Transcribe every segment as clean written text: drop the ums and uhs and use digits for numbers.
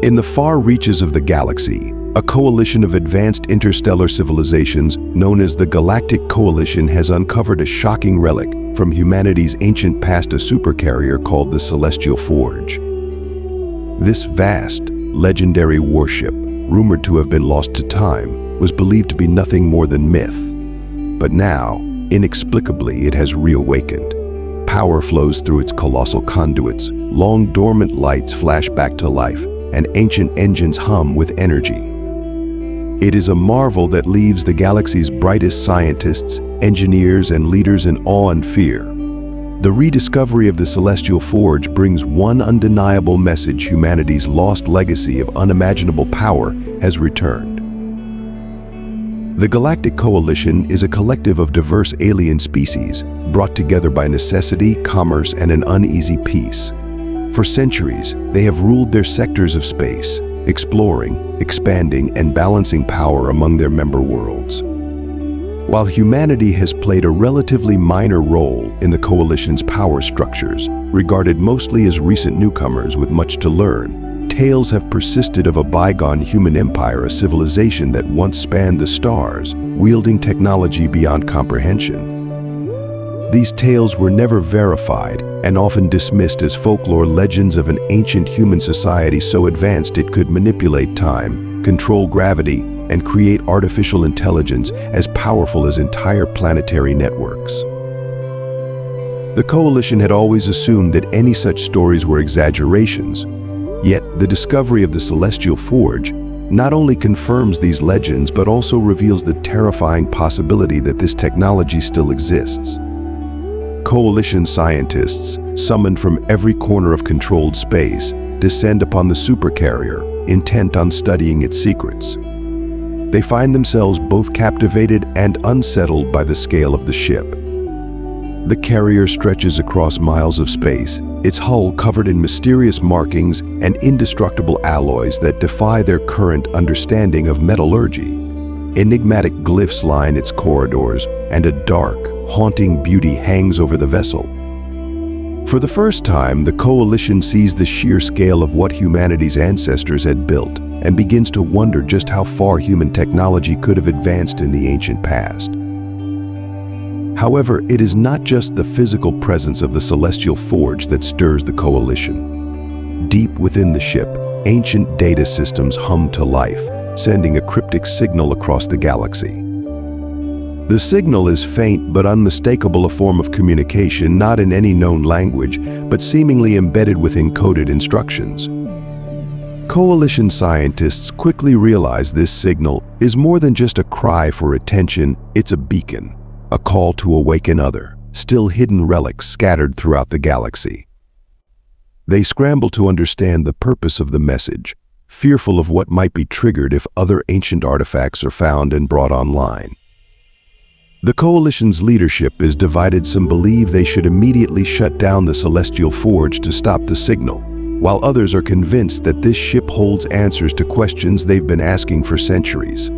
In the far reaches of the galaxy, a coalition of advanced interstellar civilizations known as the Galactic Coalition has uncovered a shocking relic from humanity's ancient past, a supercarrier called the Celestial Forge. This vast, legendary warship, rumored to have been lost to time, was believed to be nothing more than myth. But now, inexplicably, it has reawakened. Power flows through its colossal conduits, long dormant lights flash back to life, and ancient engines hum with energy. It is a marvel that leaves the galaxy's brightest scientists, engineers, and leaders in awe and fear. The rediscovery of the Celestial Forge brings one undeniable message: humanity's lost legacy of unimaginable power has returned. The Galactic Coalition is a collective of diverse alien species, brought together by necessity, commerce, and an uneasy peace. For centuries, they have ruled their sectors of space, exploring, expanding, and balancing power among their member worlds. While humanity has played a relatively minor role in the Coalition's power structures, regarded mostly as recent newcomers with much to learn, tales have persisted of a bygone human empire, a civilization that once spanned the stars, wielding technology beyond comprehension. These tales were never verified and often dismissed as folklore, legends of an ancient human society so advanced it could manipulate time, control gravity, and create artificial intelligence as powerful as entire planetary networks. The Coalition had always assumed that any such stories were exaggerations. Yet, the discovery of the Celestial Forge not only confirms these legends but also reveals the terrifying possibility that this technology still exists. Coalition scientists, summoned from every corner of controlled space, descend upon the Supercarrier, intent on studying its secrets. They find themselves both captivated and unsettled by the scale of the ship. The carrier stretches across miles of space, its hull covered in mysterious markings and indestructible alloys that defy their current understanding of metallurgy. Enigmatic glyphs line its corridors, and a dark, haunting beauty hangs over the vessel. For the first time, the Coalition sees the sheer scale of what humanity's ancestors had built and begins to wonder just how far human technology could have advanced in the ancient past. However, it is not just the physical presence of the Celestial Forge that stirs the Coalition. Deep within the ship, ancient data systems hum to life, sending a cryptic signal across the galaxy. The signal is faint but unmistakable, a form of communication not in any known language, but seemingly embedded with encoded instructions. Coalition scientists quickly realize this signal is more than just a cry for attention, it's a beacon. A call to awaken other, still hidden relics scattered throughout the galaxy. They scramble to understand the purpose of the message, fearful of what might be triggered if other ancient artifacts are found and brought online. The Coalition's leadership is divided. Some believe they should immediately shut down the Celestial Forge to stop the signal, while others are convinced that this ship holds answers to questions they've been asking for centuries.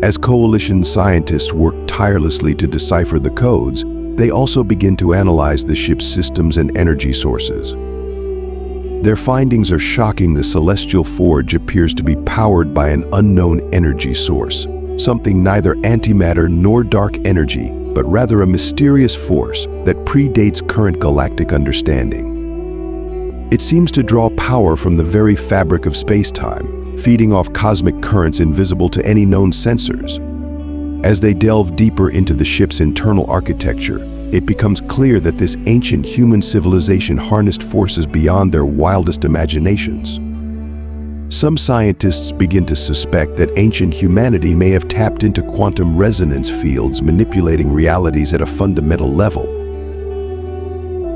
As Coalition scientists work tirelessly to decipher the codes, they also begin to analyze the ship's systems and energy sources. Their findings are shocking. The Celestial Forge appears to be powered by an unknown energy source, something neither antimatter nor dark energy, but rather a mysterious force that predates current galactic understanding. It seems to draw power from the very fabric of space-time, feeding off cosmic currents invisible to any known sensors. As they delve deeper into the ship's internal architecture, it becomes clear that this ancient human civilization harnessed forces beyond their wildest imaginations. Some scientists begin to suspect that ancient humanity may have tapped into quantum resonance fields, manipulating realities at a fundamental level.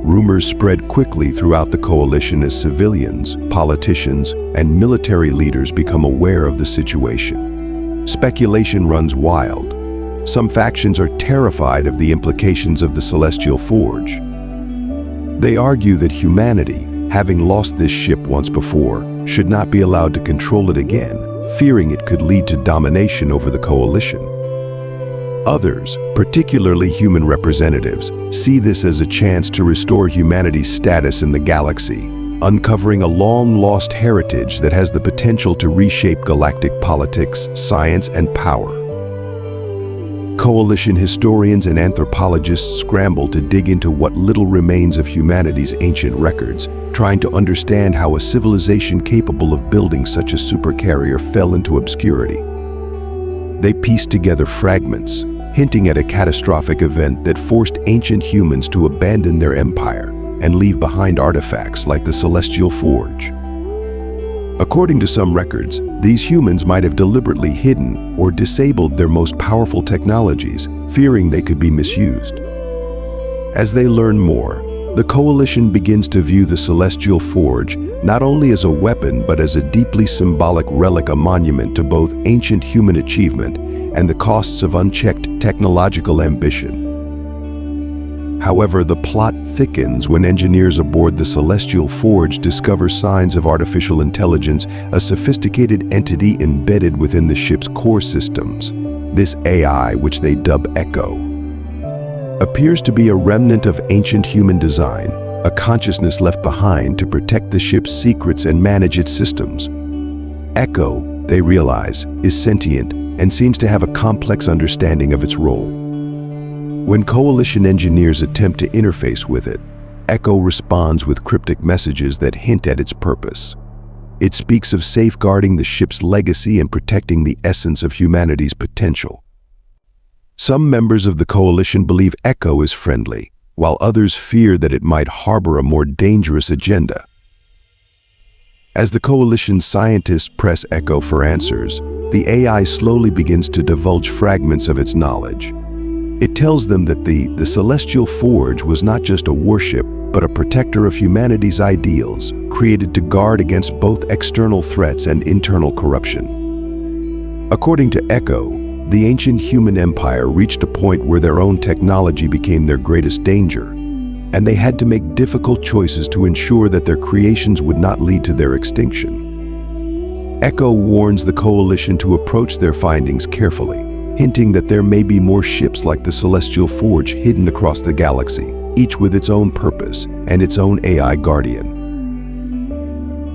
Rumors spread quickly throughout the Coalition as civilians, politicians, and military leaders become aware of the situation. Speculation runs wild. Some factions are terrified of the implications of the Celestial Forge. They argue that humanity, having lost this ship once before, should not be allowed to control it again, fearing it could lead to domination over the Coalition. Others, particularly human representatives, see this as a chance to restore humanity's status in the galaxy, uncovering a long-lost heritage that has the potential to reshape galactic politics, science, and power. Coalition historians and anthropologists scramble to dig into what little remains of humanity's ancient records, trying to understand how a civilization capable of building such a supercarrier fell into obscurity. They piece together fragments, hinting at a catastrophic event that forced ancient humans to abandon their empire and leave behind artifacts like the Celestial Forge. According to some records, these humans might have deliberately hidden or disabled their most powerful technologies, fearing they could be misused. As they learn more, the Coalition begins to view the Celestial Forge not only as a weapon but as a deeply symbolic relic, a monument to both ancient human achievement and the costs of unchecked technological ambition. However, the plot thickens when engineers aboard the Celestial Forge discover signs of artificial intelligence, a sophisticated entity embedded within the ship's core systems. This AI, which they dub Echo, appears to be a remnant of ancient human design, a consciousness left behind to protect the ship's secrets and manage its systems. Echo, they realize, is sentient and seems to have a complex understanding of its role. When Coalition engineers attempt to interface with it, Echo responds with cryptic messages that hint at its purpose. It speaks of safeguarding the ship's legacy and protecting the essence of humanity's potential. Some members of the Coalition believe Echo is friendly, while others fear that it might harbor a more dangerous agenda. As the Coalition's scientists press Echo for answers, the AI slowly begins to divulge fragments of its knowledge. It tells them that the Celestial Forge was not just a warship, but a protector of humanity's ideals, created to guard against both external threats and internal corruption. According to Echo, the ancient human empire reached a point where their own technology became their greatest danger, and they had to make difficult choices to ensure that their creations would not lead to their extinction. Echo warns the Coalition to approach their findings carefully, hinting that there may be more ships like the Celestial Forge hidden across the galaxy, each with its own purpose and its own AI guardian.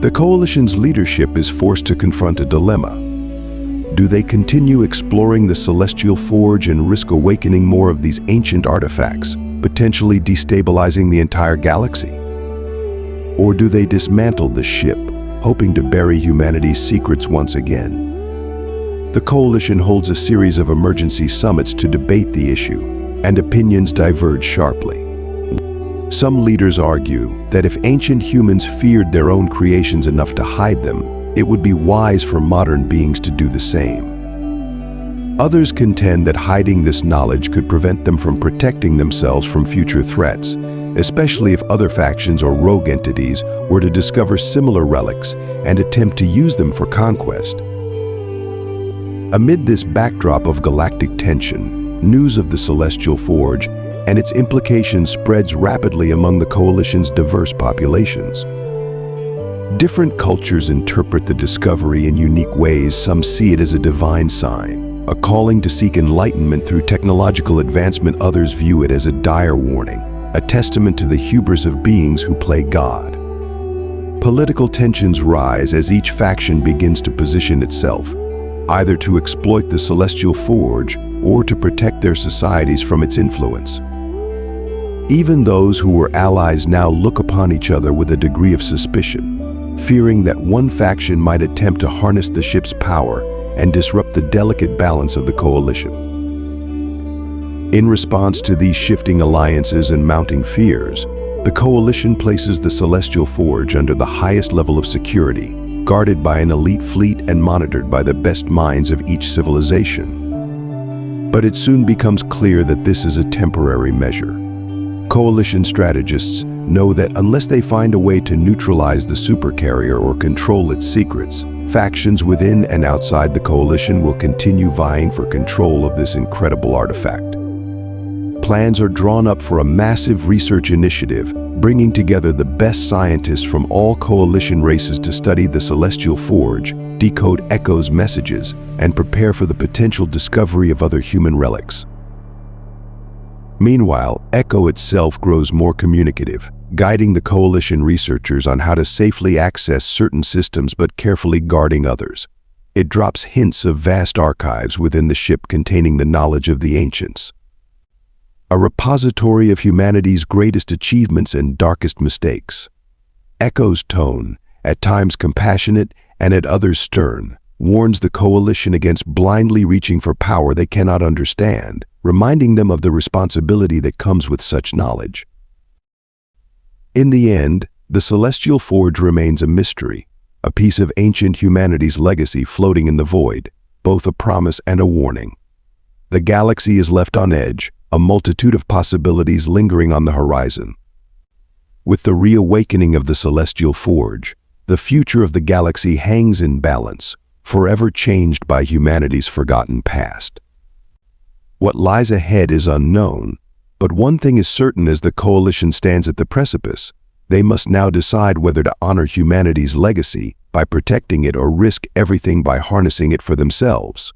The Coalition's leadership is forced to confront a dilemma. Do they continue exploring the Celestial Forge and risk awakening more of these ancient artifacts, potentially destabilizing the entire galaxy? Or do they dismantle the ship, hoping to bury humanity's secrets once again? The Coalition holds a series of emergency summits to debate the issue, and opinions diverge sharply. Some leaders argue that if ancient humans feared their own creations enough to hide them, it would be wise for modern beings to do the same. Others contend that hiding this knowledge could prevent them from protecting themselves from future threats, especially if other factions or rogue entities were to discover similar relics and attempt to use them for conquest. Amid this backdrop of galactic tension, news of the Celestial Forge and its implications spreads rapidly among the Coalition's diverse populations. Different cultures interpret the discovery in unique ways. Some see it as a divine sign, a calling to seek enlightenment through technological advancement. Others view it as a dire warning, a testament to the hubris of beings who play God. Political tensions rise as each faction begins to position itself, either to exploit the Celestial Forge or to protect their societies from its influence. Even those who were allies now look upon each other with a degree of suspicion, fearing that one faction might attempt to harness the ship's power and disrupt the delicate balance of the Coalition. In response to these shifting alliances and mounting fears, the Coalition places the Celestial Forge under the highest level of security, guarded by an elite fleet and monitored by the best minds of each civilization. But it soon becomes clear that this is a temporary measure. Coalition strategists know that unless they find a way to neutralize the Supercarrier or control its secrets, factions within and outside the Coalition will continue vying for control of this incredible artifact. Plans are drawn up for a massive research initiative, bringing together the best scientists from all Coalition races to study the Celestial Forge, decode Echo's messages, and prepare for the potential discovery of other human relics. Meanwhile, Echo itself grows more communicative, guiding the Coalition researchers on how to safely access certain systems but carefully guarding others. It drops hints of vast archives within the ship containing the knowledge of the ancients. A repository of humanity's greatest achievements and darkest mistakes. Echo's tone, at times compassionate and at others stern, warns the Coalition against blindly reaching for power they cannot understand, reminding them of the responsibility that comes with such knowledge. In the end, the Celestial Forge remains a mystery, a piece of ancient humanity's legacy floating in the void, both a promise and a warning. The galaxy is left on edge, a multitude of possibilities lingering on the horizon. With the reawakening of the Celestial Forge, the future of the galaxy hangs in balance, forever changed by humanity's forgotten past. What lies ahead is unknown, but one thing is certain: as the Coalition stands at the precipice, they must now decide whether to honor humanity's legacy by protecting it or risk everything by harnessing it for themselves.